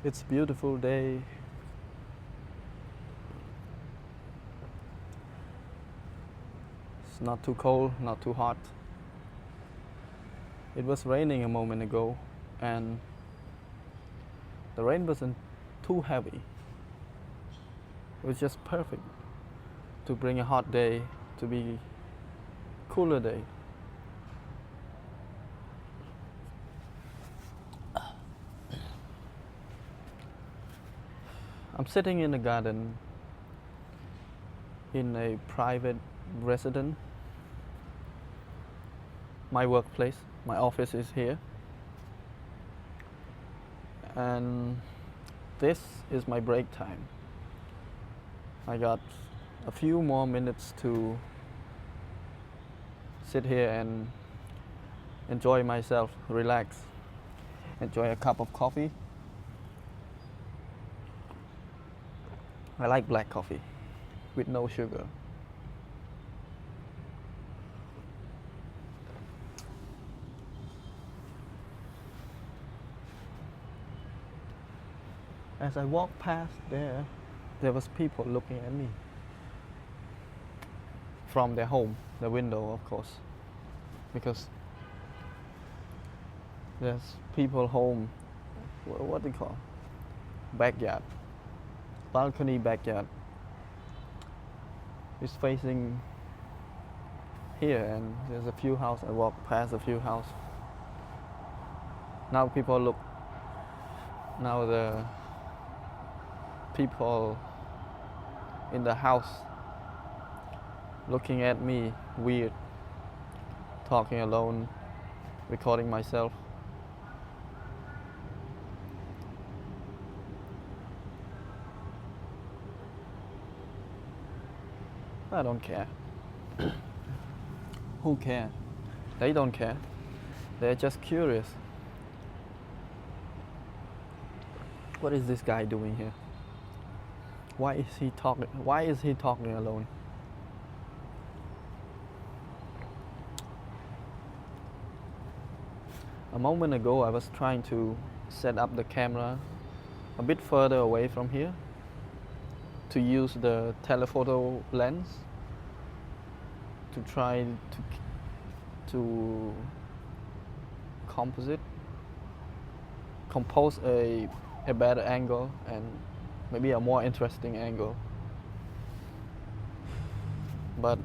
It's a beautiful day. It's not too cold, not too hot. It was raining a moment ago, and the rain wasn't too heavy. It was just perfect to bring a hot day to be cooler day. I'm sitting in a garden in a private residence. My workplace, my office is here. And this is my break time. I got a few more minutes to sit here and enjoy myself, relax, enjoy a cup of coffee. I like black coffee with no sugar. As I walked past there was people looking at me from their home, the window, of course, because there's people home. What do you call? Backyard, balcony backyard. It's facing here, and there's a few houses. I walked past a few houses. Now people look. Now the people in the house looking at me weird, talking alone, recording myself. I don't care. Who cares? They don't care. They're just curious. What is this guy doing here? Why is he talking? Why is he talking alone? A moment ago, I was trying to set up the camera a bit further away from here to use the telephoto lens to try to compose a better angle and maybe a more interesting angle, but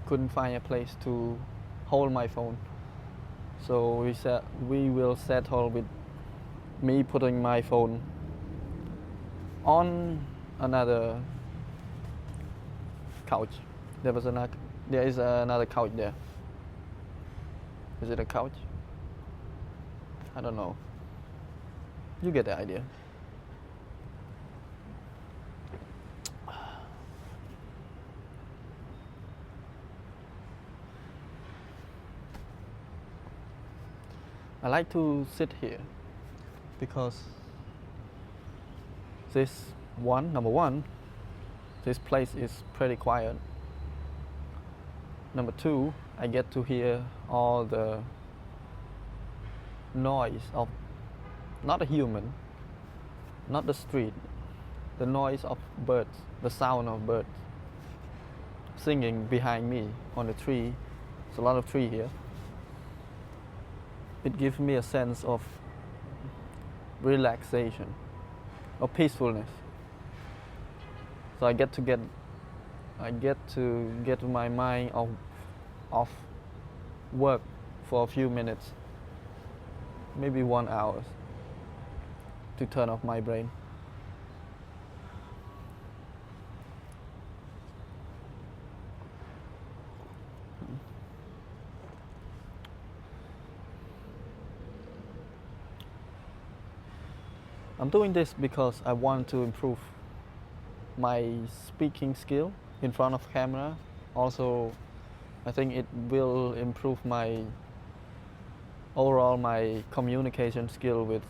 couldn't find a place to hold my phone. So we said we will settle with me putting my phone on another couch. There is another couch there. Is it a couch? I don't know. You get the idea. I like to sit here because number one, this place is pretty quiet. Number two, I get to hear all the noise of not a human, not the street, the noise of birds, the sound of birds singing behind me on the tree. There's a lot of tree here. It gives me a sense of relaxation, of peacefulness. So I get to get my mind off work for a few minutes, maybe 1 hour, to turn off my brain. I'm doing this because I want to improve my speaking skill in front of camera. Also, I think it will improve my communication skill with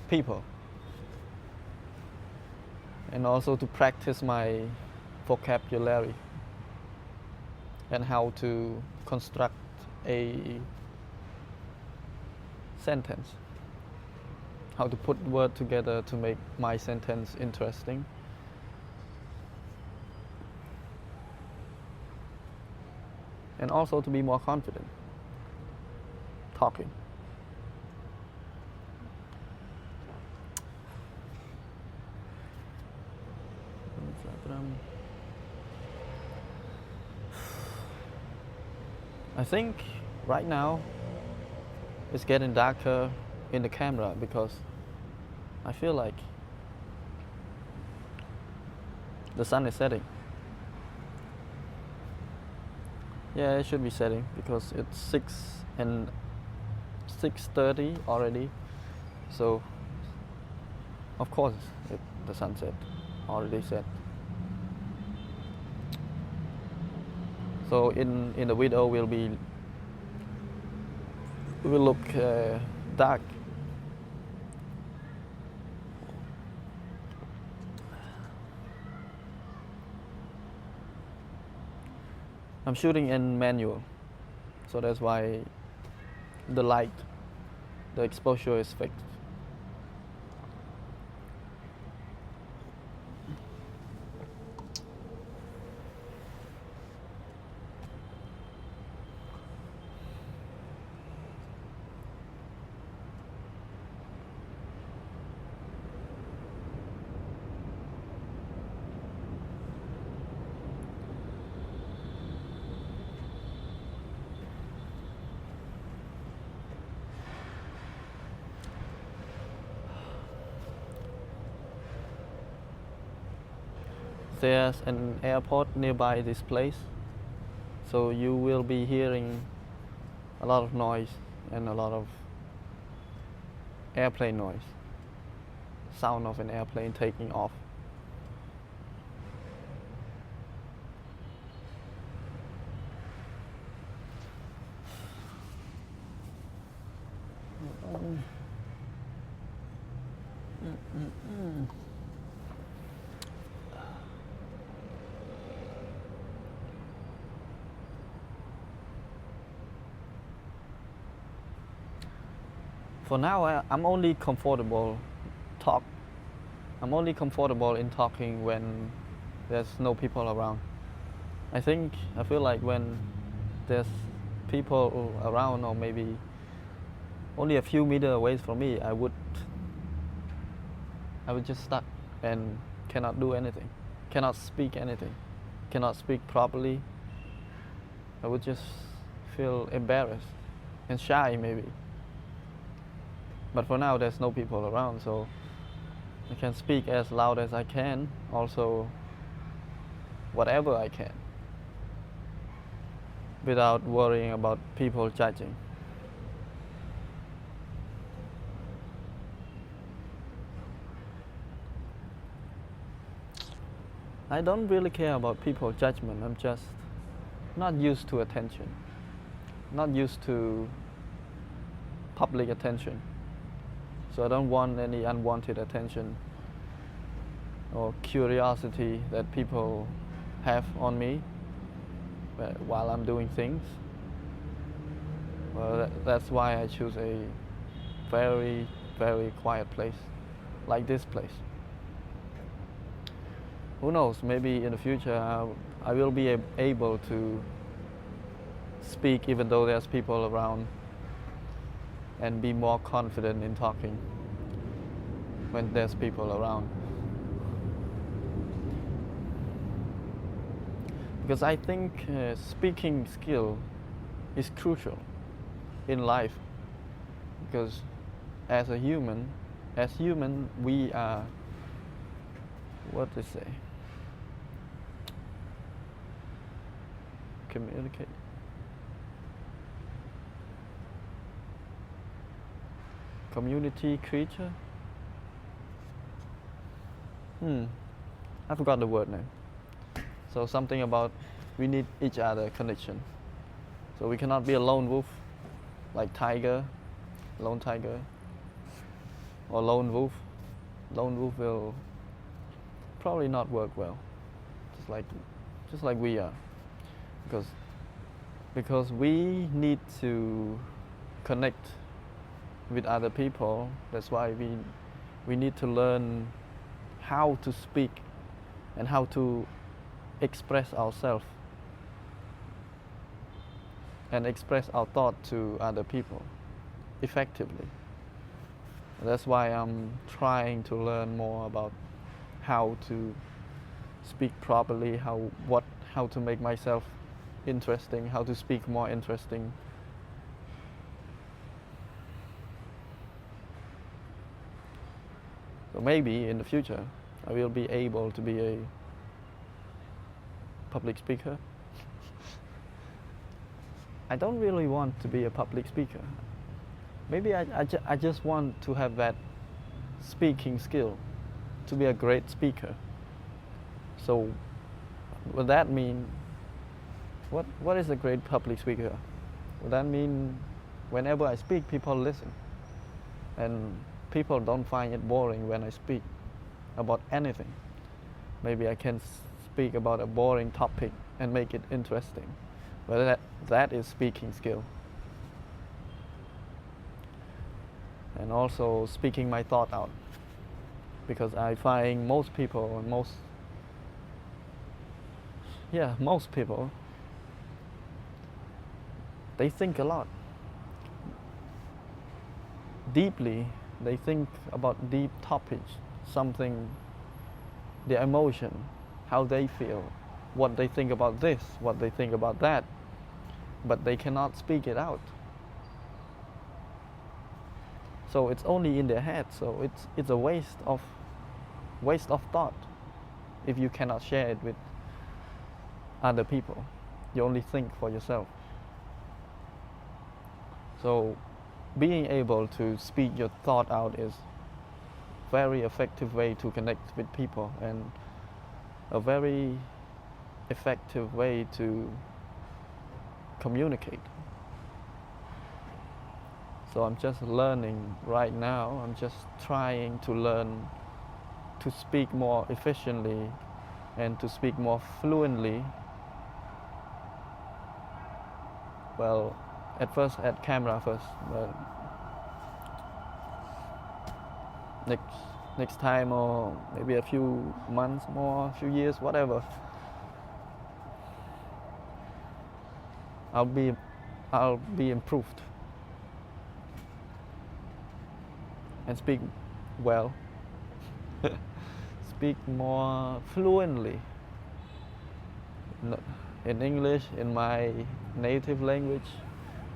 people, and also to practice my vocabulary and how to construct a sentence. how to put word together to make my sentence interesting. And also to be more confident talking. I think right now it's getting darker in the camera because I feel like the sun is setting. Yeah, it should be setting because it's 6:30 already. So of course the sunset already set. So in the video will look dark. I'm shooting in manual, so that's why the light, the exposure is fixed. There's an airport nearby this place, so you will be hearing a lot of noise and a lot of airplane noise, sound of an airplane taking off. For now, I'm only comfortable talk. I'm only comfortable in talking when there's no people around. I feel like when there's people around, or maybe only a few meters away from me, I would just stuck and cannot do anything, cannot speak anything, cannot speak properly. I would just feel embarrassed and shy maybe. But for now there's no people around, so I can speak as loud as I can, also whatever I can, without worrying about people judging. I don't really care about people's judgment. I'm just not used to attention, not used to public attention. So I don't want any unwanted attention or curiosity that people have on me while I'm doing things. Well, that's why I choose a very, very quiet place, like this place. Who knows, maybe in the future I will be able to speak even though there's people around, and be more confident in talking when there's people around. Because I think speaking skill is crucial in life, because as human we are, what to say, communicate. Community creature? I forgot the word now. So something about we need each other connection. So we cannot be a lone wolf, like tiger, lone tiger, or lone wolf. Lone wolf will probably not work well, just like we are, because we need to connect with other people. That's why we need to learn how to speak and how to express ourselves and express our thought to other people effectively. That's why I'm trying to learn more about how to speak properly, how to make myself interesting, how to speak more interesting. So maybe in the future I will be able to be a public speaker. I don't really want to be a public speaker. Maybe I just want to have that speaking skill, to be a great speaker. So would that mean, what is a great public speaker? Would that mean whenever I speak, people listen, and people don't find it boring when I speak about anything? Maybe I can speak about a boring topic and make it interesting. But that is speaking skill. And also speaking my thought out, because I find most people, they think a lot deeply. They think about deep topics, something, their emotion, how they feel, what they think about this, what they think about that, but they cannot speak it out. So it's only in their head. So it's a waste of thought if you cannot share it with other people. You only think for yourself. So being able to speak your thought out is a very effective way to connect with people, and a very effective way to communicate. So I'm just learning right now. I'm just trying to learn to speak more efficiently and to speak more fluently. Well, at first at camera first, but next time, or maybe a few months more, a few years, whatever, I'll be improved and speak well, speak more fluently in English, in my native language.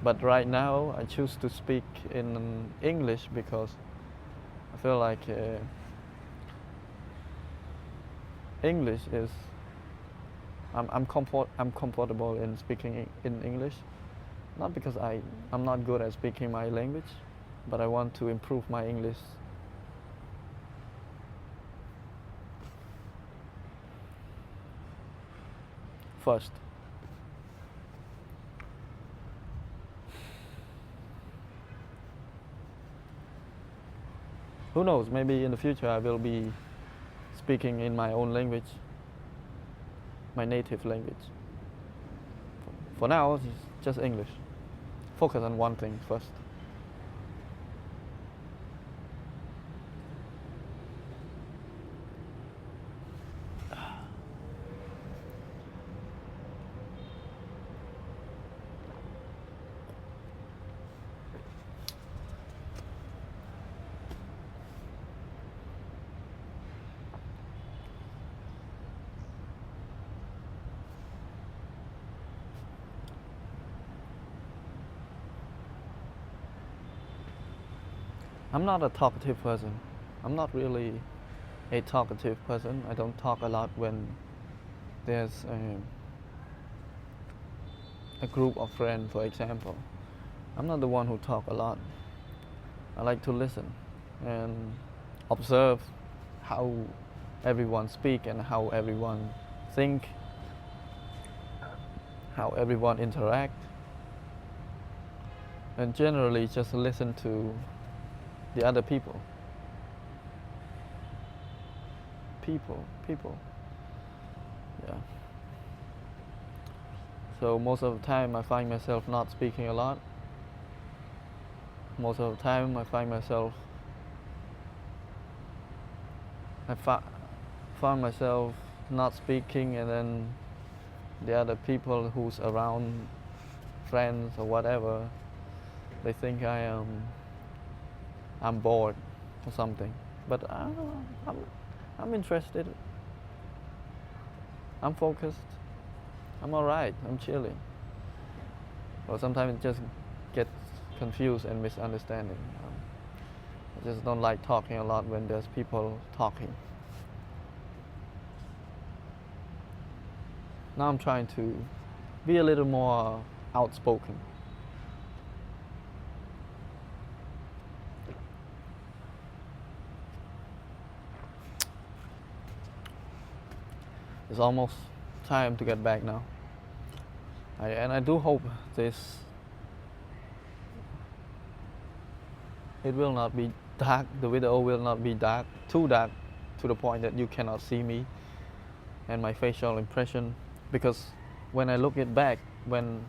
But right now I choose to speak in English because I feel like English is, I'm comfortable in speaking in English, not because I'm not good at speaking my language, but I want to improve my English. First. Who knows, maybe in the future I will be speaking in my own language, my native language. For now, it's just English. Focus on one thing first. I'm not a talkative person. I'm not really a talkative person. I don't talk a lot when there's a group of friends, for example. I'm not the one who talk a lot. I like to listen and observe how everyone speak and how everyone think, how everyone interact, and generally just listen to the other people. People. Yeah. So most of the time I find myself not speaking a lot. Most of the time I find myself found myself not speaking, and then the other people who's around, friends or whatever, they think I'm bored or something. But I don't know, I'm interested. I'm focused. I'm alright. I'm chilling. Or sometimes it just gets confused and misunderstanding. I just don't like talking a lot when there's people talking. Now I'm trying to be a little more outspoken. It's almost time to get back now. And I do hope this it will not be dark. The video will not be too dark to the point that you cannot see me and my facial impression. Because when I look it back, when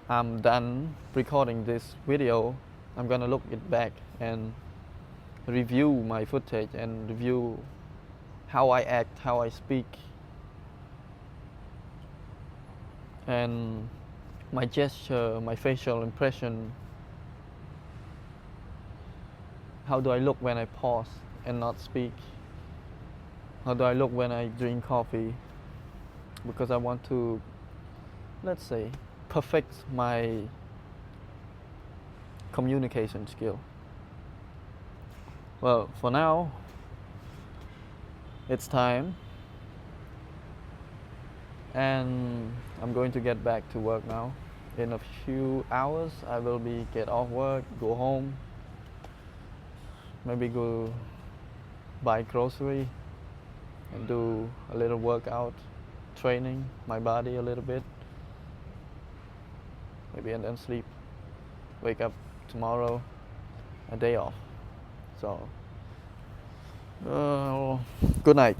I'm done recording this video, I'm gonna look it back and review my footage and review how I act, how I speak, and my gesture, my facial impression. How do I look when I pause and not speak? How do I look when I drink coffee? Because I want to, let's say, perfect my communication skill. Well, for now, it's time. And I'm going to get back to work now. In a few hours, I will get off work, go home, maybe go buy grocery and do a little workout, training my body a little bit, maybe, and then sleep. Wake up tomorrow, a day off. So, good night.